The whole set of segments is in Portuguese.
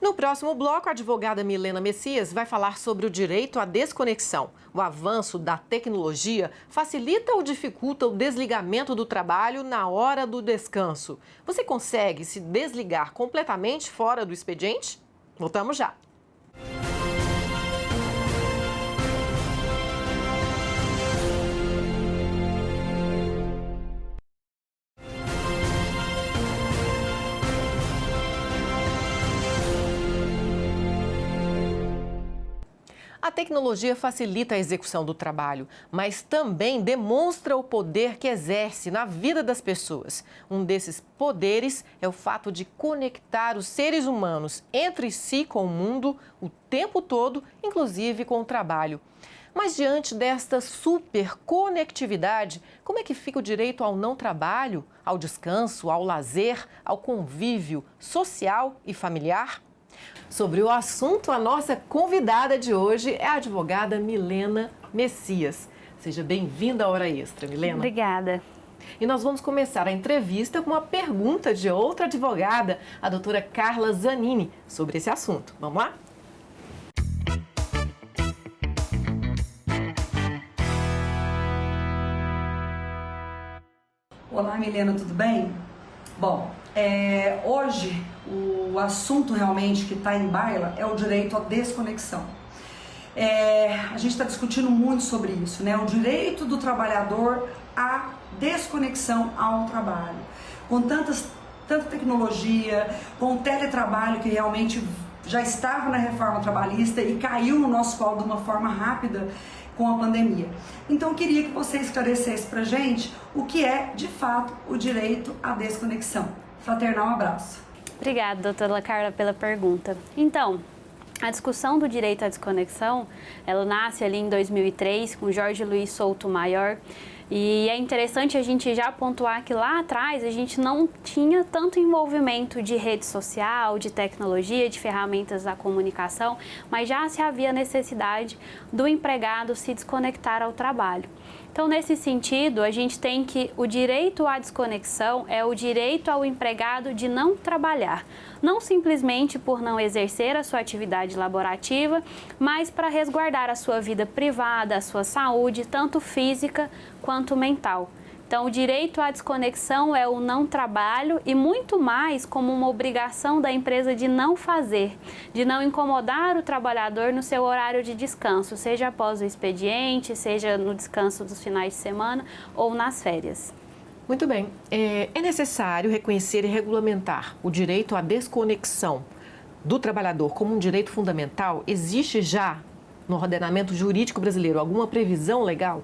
No próximo bloco, a advogada Milena Messias vai falar sobre o direito à desconexão. O avanço da tecnologia facilita ou dificulta o desligamento do trabalho na hora do descanso. Você consegue se desligar completamente fora do expediente? Voltamos já. A tecnologia facilita a execução do trabalho, mas também demonstra o poder que exerce na vida das pessoas. Um desses poderes é o fato de conectar os seres humanos entre si com o mundo o tempo todo, inclusive com o trabalho. Mas diante desta superconectividade, como é que fica o direito ao não trabalho, ao descanso, ao lazer, ao convívio social e familiar? Sobre o assunto, a nossa convidada de hoje é a advogada Milena Messias. Seja bem-vinda à Hora Extra, Milena. Obrigada. E nós vamos começar a entrevista com uma pergunta de outra advogada, a doutora Carla Zanini, sobre esse assunto. Vamos lá? Olá, Milena, tudo bem? Bom, hoje o assunto realmente que está em baila é o direito à desconexão. A gente está discutindo muito sobre isso, né? O direito do trabalhador à desconexão ao trabalho. Com tanta tecnologia, com o teletrabalho que realmente já estava na reforma trabalhista e caiu no nosso colo de uma forma rápida com a pandemia. Então eu queria que você esclarecesse pra gente o que é, de fato, o direito à desconexão. Fraternal abraço. Obrigada, doutora Carla, pela pergunta. Então, a discussão do direito à desconexão, ela nasce ali em 2003 com Jorge Luiz Souto Maior. E é interessante a gente já pontuar que lá atrás a gente não tinha tanto envolvimento de rede social, de tecnologia, de ferramentas da comunicação, mas já se havia necessidade do empregado se desconectar ao trabalho. Então, nesse sentido, a gente tem que o direito à desconexão é o direito ao empregado de não trabalhar, não simplesmente por não exercer a sua atividade laborativa, mas para resguardar a sua vida privada, a sua saúde, tanto física quanto mental. Então, o direito à desconexão é o não trabalho e muito mais como uma obrigação da empresa de não fazer, de não incomodar o trabalhador no seu horário de descanso, seja após o expediente, seja no descanso dos finais de semana ou nas férias. Muito bem. É necessário reconhecer e regulamentar o direito à desconexão do trabalhador como um direito fundamental? Existe já no ordenamento jurídico brasileiro alguma previsão legal?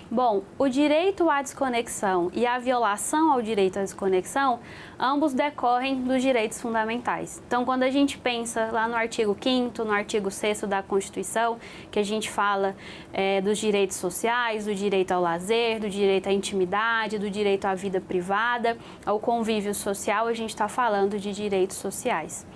Bom, o direito à desconexão e a violação ao direito à desconexão, ambos decorrem dos direitos fundamentais. Então, quando a gente pensa lá no artigo 5º, no artigo 6º da Constituição, que a gente fala dos direitos sociais, do direito ao lazer, do direito à intimidade, do direito à vida privada, ao convívio social, a gente está falando de direitos sociais,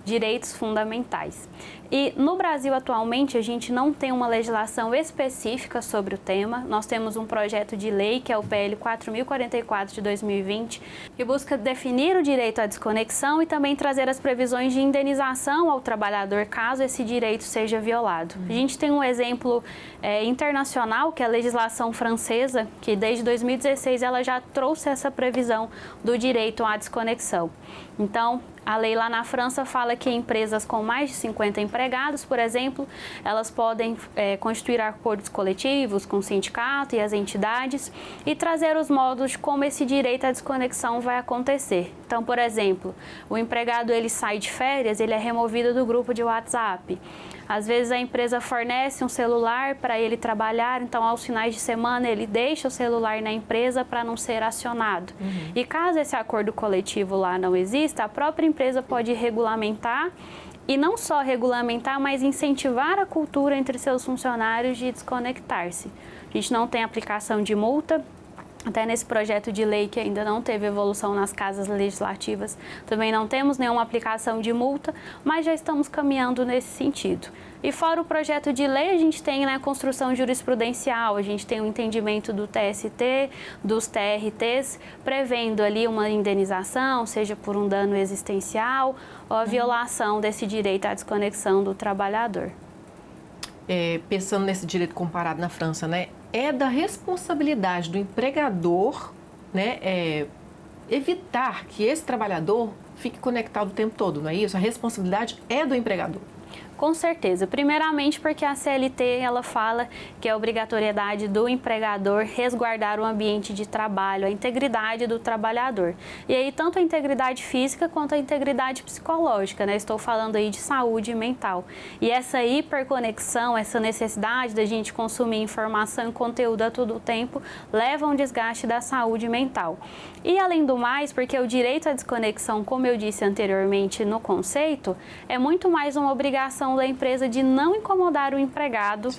direitos fundamentais. E no Brasil, atualmente, a gente não tem uma legislação específica sobre o tema. Nós temos um projeto de lei, que é o PL 4044 de 2020, que busca definir o direito à desconexão e também trazer as previsões de indenização ao trabalhador caso esse direito seja violado. A gente tem um exemplo internacional, que é a legislação francesa, que desde 2016 ela já trouxe essa previsão do direito à desconexão. Então, a lei lá na França fala que empresas com mais de 50 empregados, por exemplo, elas podem constituir acordos coletivos com o sindicato e as entidades e trazer os modos de como esse direito à desconexão vai acontecer. Então, por exemplo, o empregado ele sai de férias, ele é removido do grupo de WhatsApp. Às vezes a empresa fornece um celular para ele trabalhar, então aos finais de semana ele deixa o celular na empresa para não ser acionado. E caso esse acordo coletivo lá não exista, a própria empresa pode regulamentar e não só regulamentar, mas incentivar a cultura entre seus funcionários de desconectar-se. A gente não tem aplicação de multa, Até nesse projeto de lei que ainda não teve evolução nas casas legislativas, também não temos nenhuma aplicação de multa, mas já estamos caminhando nesse sentido. E fora o projeto de lei, a gente tem, né, a construção jurisprudencial, a gente tem o entendimento do TST, dos TRTs, prevendo ali uma indenização, seja por um dano existencial ou a violação desse direito à desconexão do trabalhador. Pensando nesse direito comparado na França, né, é da responsabilidade do empregador, né, evitar que esse trabalhador fique conectado o tempo todo, não é isso? A responsabilidade é do empregador. Com certeza. Primeiramente porque a CLT ela fala que é a obrigatoriedade do empregador resguardar o ambiente de trabalho, a integridade do trabalhador. E aí tanto a integridade física quanto a integridade psicológica, né? Estou falando aí de saúde mental. E essa hiperconexão, essa necessidade da gente consumir informação e conteúdo a todo tempo leva a um desgaste da saúde mental. E além do mais, porque o direito à desconexão, como eu disse anteriormente no conceito, é muito mais uma obrigação da empresa de não incomodar o empregado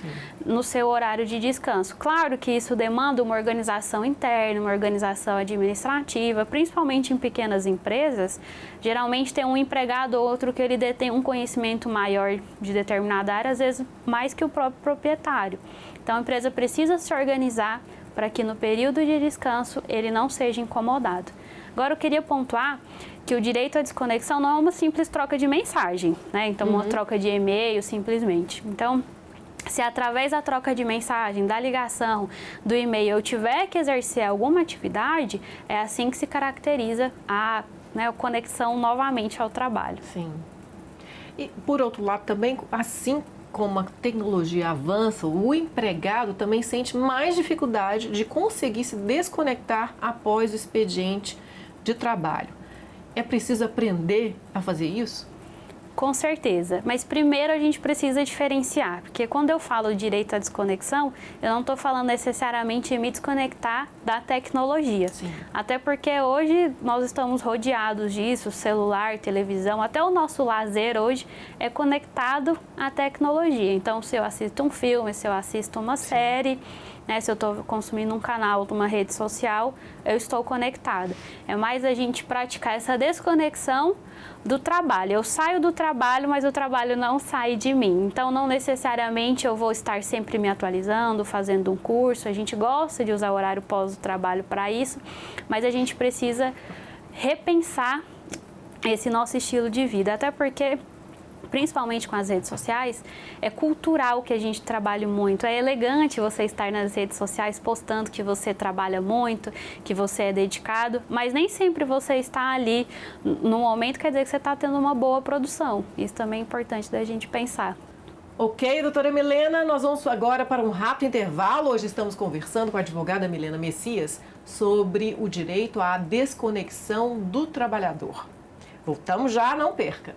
no seu horário de descanso. Claro que isso demanda uma organização interna, uma organização administrativa, principalmente em pequenas empresas. Geralmente tem um empregado ou outro que ele detém um conhecimento maior de determinada área, às vezes mais que o próprio proprietário. Então a empresa precisa se organizar para que no período de descanso ele não seja incomodado. Agora eu queria pontuar que o direito à desconexão não é uma simples troca de mensagem, né? Então, uma troca de e-mail, simplesmente. Então, se através da troca de mensagem, da ligação, do e-mail, eu tiver que exercer alguma atividade, é assim que se caracteriza a conexão novamente ao trabalho. Sim. E, por outro lado, também, assim como a tecnologia avança, o empregado também sente mais dificuldade de conseguir se desconectar após o expediente de trabalho. É preciso aprender a fazer isso? Com certeza, mas primeiro a gente precisa diferenciar, porque quando eu falo direito à desconexão, eu não estou falando necessariamente em me desconectar da tecnologia. Sim. Até porque hoje nós estamos rodeados disso, celular, televisão, até o nosso lazer hoje é conectado à tecnologia. Então, se eu assisto um filme, se eu assisto uma série, né, se eu estou consumindo um canal de uma rede social, eu estou conectada. É mais a gente praticar essa desconexão do trabalho. Eu saio do trabalho, mas o trabalho não sai de mim. Então, não necessariamente eu vou estar sempre me atualizando, fazendo um curso. A gente gosta de usar o horário pós do trabalho para isso, mas a gente precisa repensar esse nosso estilo de vida. Até porque, principalmente com as redes sociais, é cultural que a gente trabalhe muito. É elegante você estar nas redes sociais postando que você trabalha muito, que você é dedicado, mas nem sempre você está ali no momento, quer dizer que você está tendo uma boa produção. Isso também é importante da gente pensar. Ok, doutora Milena, nós vamos agora para um rápido intervalo. Hoje estamos conversando com a advogada Milena Messias sobre o direito à desconexão do trabalhador. Voltamos já, não perca!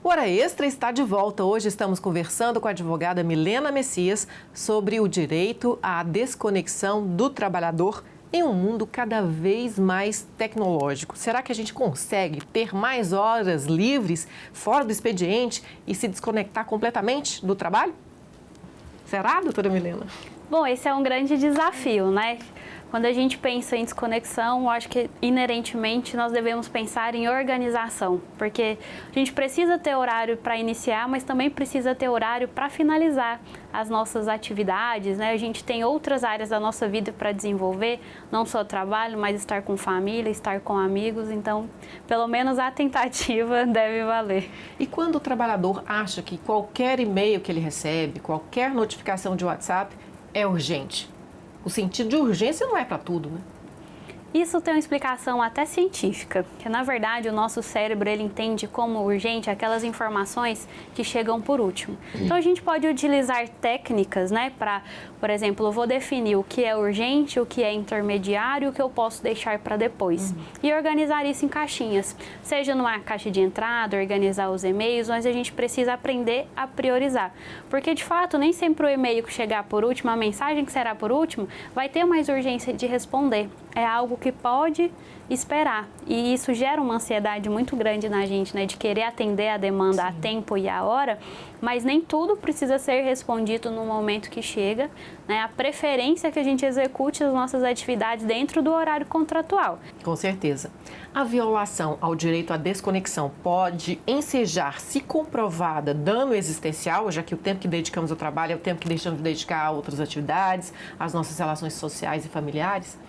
O Hora Extra está de volta. Hoje estamos conversando com a advogada Milena Messias sobre o direito à desconexão do trabalhador em um mundo cada vez mais tecnológico. Será que a gente consegue ter mais horas livres fora do expediente e se desconectar completamente do trabalho? Será, doutora Milena? Bom, esse é um grande desafio, né? Quando a gente pensa em desconexão, eu acho que inerentemente nós devemos pensar em organização, porque a gente precisa ter horário para iniciar, mas também precisa ter horário para finalizar as nossas atividades, né? A gente tem outras áreas da nossa vida para desenvolver, não só trabalho, mas estar com família, estar com amigos, então pelo menos a tentativa deve valer. E quando o trabalhador acha que qualquer e-mail que ele recebe, qualquer notificação de WhatsApp é urgente? O sentido de urgência não é para tudo, né? Isso tem uma explicação até científica, que na verdade o nosso cérebro ele entende como urgente aquelas informações que chegam por último. Então a gente pode utilizar técnicas, né, para, por exemplo, eu vou definir o que é urgente, o que é intermediário, o que eu posso deixar para depois. E organizar isso em caixinhas, seja numa caixa de entrada, organizar os e-mails, mas a gente precisa aprender a priorizar. Porque de fato, nem sempre o e-mail que chegar por último, a mensagem que será por último, vai ter mais urgência de responder. É algo que pode esperar. E isso gera uma ansiedade muito grande na gente, né? De querer atender a demanda a tempo e a hora, mas nem tudo precisa ser respondido no momento que chega, né? A preferência é que a gente execute as nossas atividades dentro do horário contratual. Com certeza. A violação ao direito à desconexão pode ensejar, se comprovada, dano existencial, já que o tempo que dedicamos ao trabalho é o tempo que deixamos de dedicar a outras atividades, às nossas relações sociais e familiares?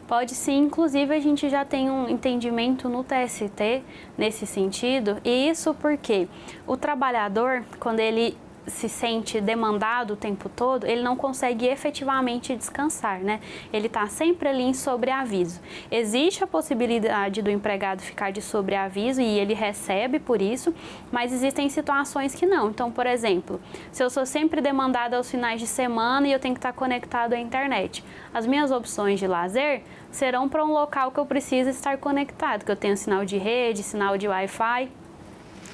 Pode sim, inclusive a gente já tem um entendimento no TST nesse sentido, e isso porque o trabalhador, quando ele se sente demandado o tempo todo, ele não consegue efetivamente descansar, né? Ele está sempre ali em sobreaviso. Existe a possibilidade do empregado ficar de sobreaviso e ele recebe por isso, mas existem situações que não. Então, por exemplo, se eu sou sempre demandada aos finais de semana e eu tenho que estar conectado à internet, as minhas opções de lazer serão para um local que eu preciso estar conectado, que eu tenho sinal de rede, sinal de Wi-Fi.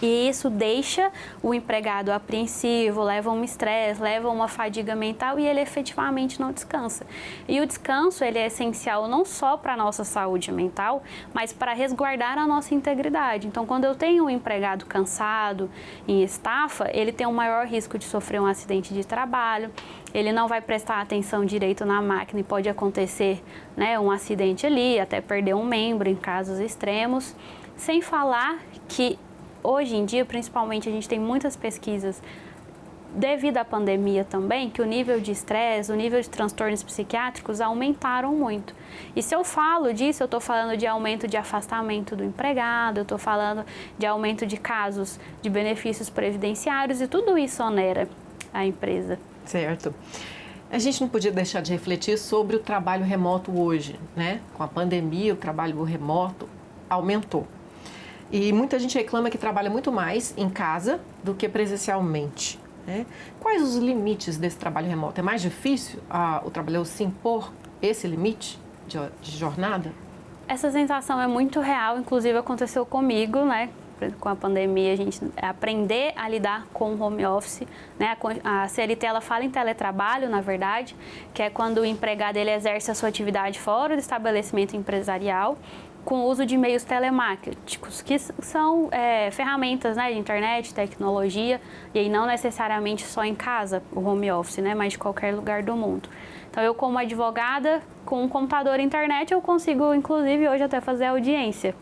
E isso deixa o empregado apreensivo, leva a um estresse, leva a uma fadiga mental e ele efetivamente não descansa. E o descanso ele é essencial não só para a nossa saúde mental, mas para resguardar a nossa integridade. Então, quando eu tenho um empregado cansado, em estafa, ele tem um maior risco de sofrer um acidente de trabalho, ele não vai prestar atenção direito na máquina e pode acontecer, né, um acidente ali, até perder um membro em casos extremos, sem falar que hoje em dia, principalmente, a gente tem muitas pesquisas devido à pandemia também, que o nível de estresse, o nível de transtornos psiquiátricos aumentaram muito. E se eu falo disso, eu estou falando de aumento de afastamento do empregado, eu estou falando de aumento de casos de benefícios previdenciários e tudo isso onera a empresa. Certo. A gente não podia deixar de refletir sobre o trabalho remoto hoje, né? Com a pandemia, o trabalho remoto aumentou. E muita gente reclama que trabalha muito mais em casa do que presencialmente, né? Quais os limites desse trabalho remoto? É mais difícil o trabalhador se impor esse limite de jornada? Essa sensação é muito real, inclusive aconteceu comigo, né? Com a pandemia, a gente aprender a lidar com o home office, né? A CLT ela fala em teletrabalho, na verdade, que é quando o empregado ele exerce a sua atividade fora do estabelecimento empresarial, com o uso de meios telemáticos, que são ferramentas, né, de internet, tecnologia, e aí não necessariamente só em casa, o home office, né, mas de qualquer lugar do mundo. Então, eu como advogada, com um computador e internet, eu consigo, inclusive, hoje até fazer audiência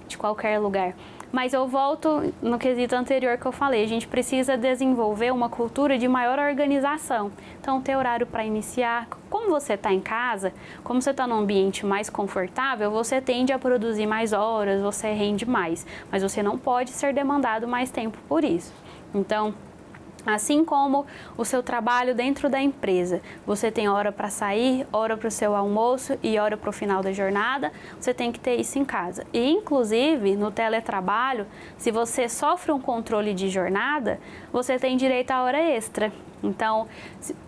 de qualquer lugar. Mas eu volto no quesito anterior que eu falei, a gente precisa desenvolver uma cultura de maior organização. Então, ter horário para iniciar. Como você está em casa, como você está num ambiente mais confortável, você tende a produzir mais horas, você rende mais. Mas você não pode ser demandado mais tempo por isso. Então, assim como o seu trabalho dentro da empresa, você tem hora para sair, hora para o seu almoço e hora para o final da jornada, você tem que ter isso em casa. E, inclusive, no teletrabalho, se você sofre um controle de jornada, você tem direito à hora extra. Então,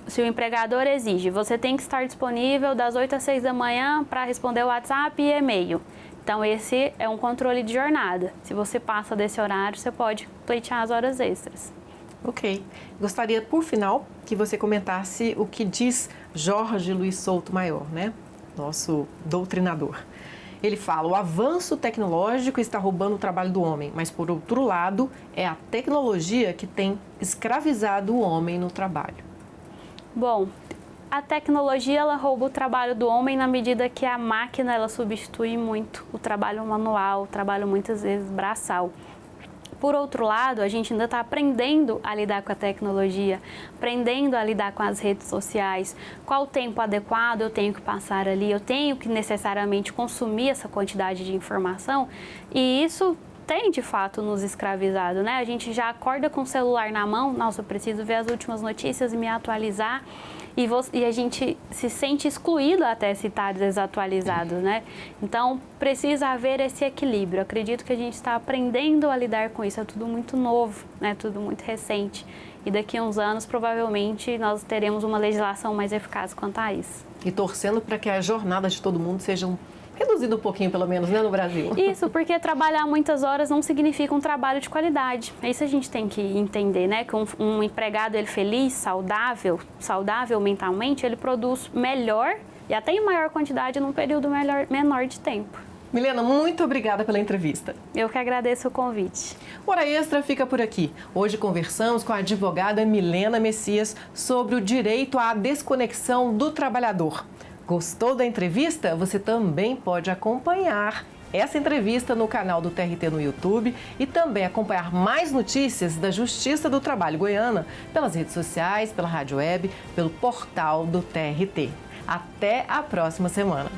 se o empregador exige, você tem que estar disponível das 8 às 6 da manhã para responder o WhatsApp e e-mail. Então, esse é um controle de jornada. Se você passa desse horário, você pode pleitear as horas extras. Ok. Gostaria, por final, que você comentasse o que diz Jorge Luiz Souto Maior, né? Nosso doutrinador. Ele fala, o avanço tecnológico está roubando o trabalho do homem, mas, por outro lado, é a tecnologia que tem escravizado o homem no trabalho. Bom, a tecnologia ela rouba o trabalho do homem na medida que a máquina ela substitui muito o trabalho manual, o trabalho muitas vezes braçal. Por outro lado, a gente ainda está aprendendo a lidar com a tecnologia, aprendendo a lidar com as redes sociais, qual o tempo adequado eu tenho que passar ali, eu tenho que necessariamente consumir essa quantidade de informação e isso tem de fato nos escravizado, né? A gente já acorda com o celular na mão, nossa, eu preciso ver as últimas notícias e me atualizar. e a gente se sente excluído até se está desatualizado, né? Então, precisa haver esse equilíbrio. Acredito que a gente está aprendendo a lidar com isso, é tudo muito novo, né? Tudo muito recente. E daqui a uns anos, provavelmente, nós teremos uma legislação mais eficaz quanto a isso. E torcendo para que a jornada de todo mundo seja reduzida um pouquinho, pelo menos, né, no Brasil. Isso, porque trabalhar muitas horas não significa um trabalho de qualidade. É isso a gente tem que entender, né? Que um empregado ele feliz, saudável mentalmente, ele produz melhor e até em maior quantidade num período menor de tempo. Milena, muito obrigada pela entrevista. Eu que agradeço o convite. O Hora Extra fica por aqui. Hoje conversamos com a advogada Milena Messias sobre o direito à desconexão do trabalhador. Gostou da entrevista? Você também pode acompanhar essa entrevista no canal do TRT no YouTube e também acompanhar mais notícias da Justiça do Trabalho Goiana pelas redes sociais, pela rádio web, pelo portal do TRT. Até a próxima semana.